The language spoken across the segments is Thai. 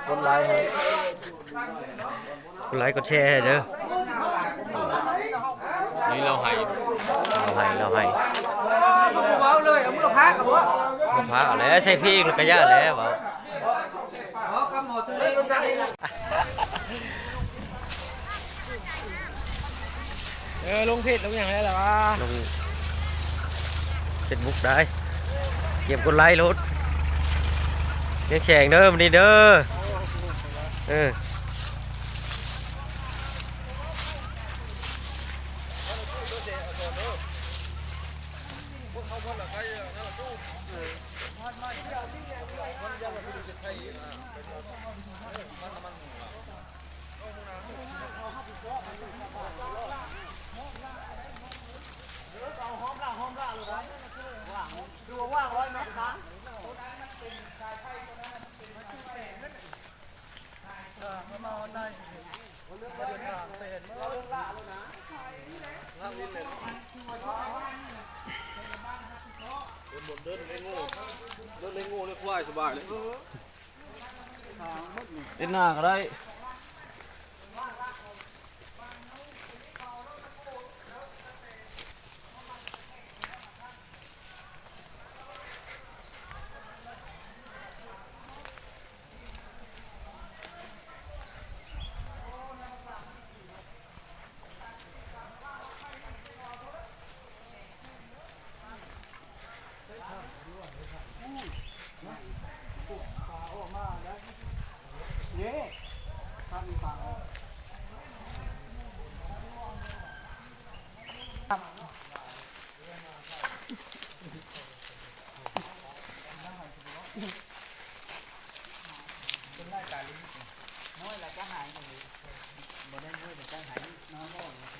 กดไลค์ให้กดไลค์กดแชร์ให้เด้อนี่เราให้เบาเลยเอามือพักกับวะบ่พาเอาแล้วใส่พริกแล้วก็ย่าแล้วเว้ากำหมดเลยก็ใจลงเพจลงอย่างไรล่ะวะลงเฟซบุ๊กได้เก็บกดไลค์รถเลี้ยงแฉงเด้อมันดีเด้อเดินเล่นงูเล่นควายสบายเลยเล่นหน้าก็ได้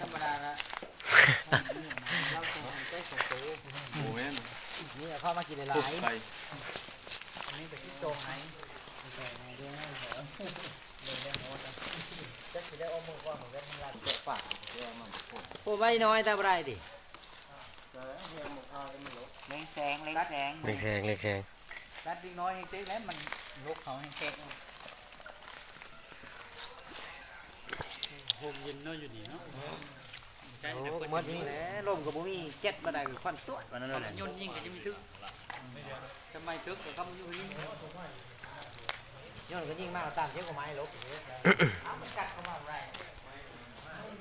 ธรรมดาละเราคงใช้ของโซ่หมูแม่นนี่เข้ามากินหลายนี่เป็นที่โจงไหนจะสิได้เอามือก่อนของกันรัดเจ็บปากพูดไว้น้อยแต่ไรดิเล็งแสงรัดดิ้งน้อยเจ๊แล้วมันลุกเขาให้เจ๊โฮมยินน้อยอยู่นี่เนาะหมดนี่แหละลมกับบุ้มีเจ็ดมาได้ควันตัววันนั้นเลยยนยิงก็จะมีทึกทำไมทึกแต่เขาไม่ยิงยนก็ยิงมากตามเชือกไม้ลบมันกัดเข้ามาอะไร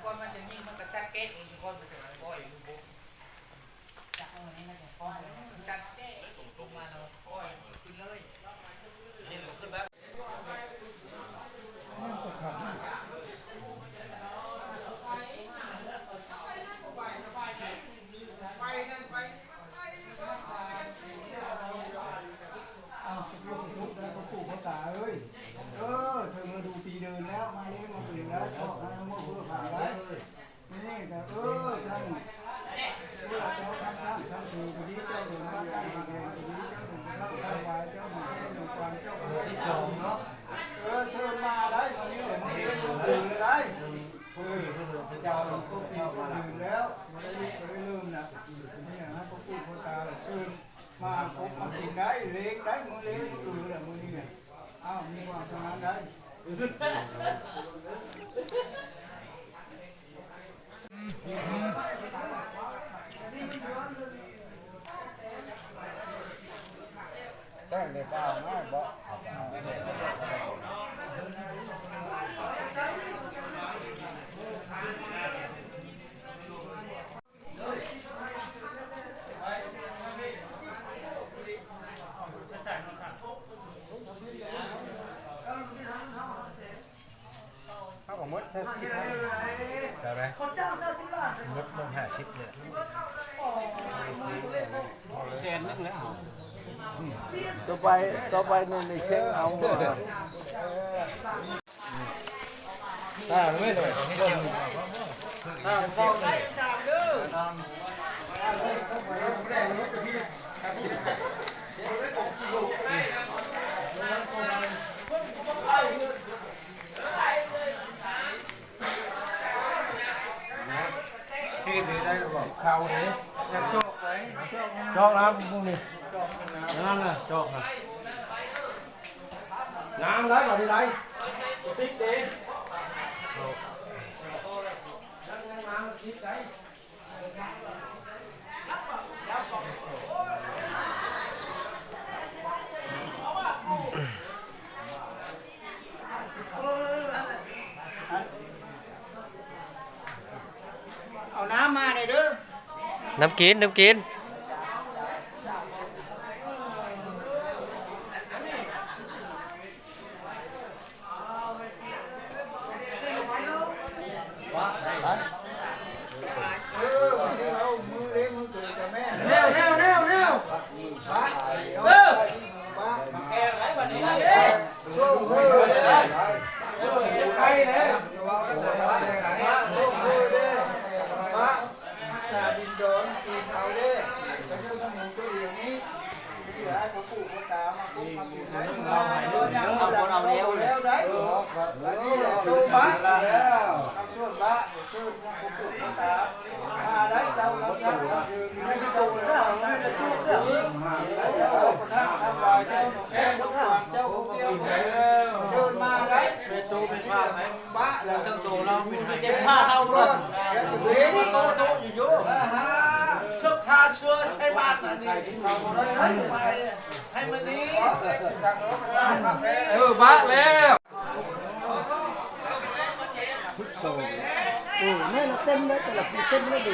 คนมันจะยิงมันกระชักเก็ตคนมันจะปล่อยบุกจับอันนี้มันจะปล่อยจัดเก็ตลงมาเราปล่อยขึ้นเลยนี่หลุดขึ้นแล้วมาพบมาสิ่งได้เลี้ยงได้มือเลี้ยงมือเลยมือนี่เนี่ยอ้าวมีความทำงานได้ตั้งแต่เปล่าไม่บอกมดเท่าไหร่มดลง50เลยเซนนึงแล้วต่อไปในเช็คเอาไม่เลยต้องได้ตามดื้ที่ดีได้หรือเปล่าข่าวนี้อยากโจกไหมโจกนะพวกนี้นั่นน่ะโจกนะ ngam đấy vào đi đây tích điเอาน้ำมาหน่อยเด้อ น้ำกินน้ำกิน sức tha chưa xây bát này hay mà đi bát leo Ủa, nó là tên đấy, là tên nó đủ.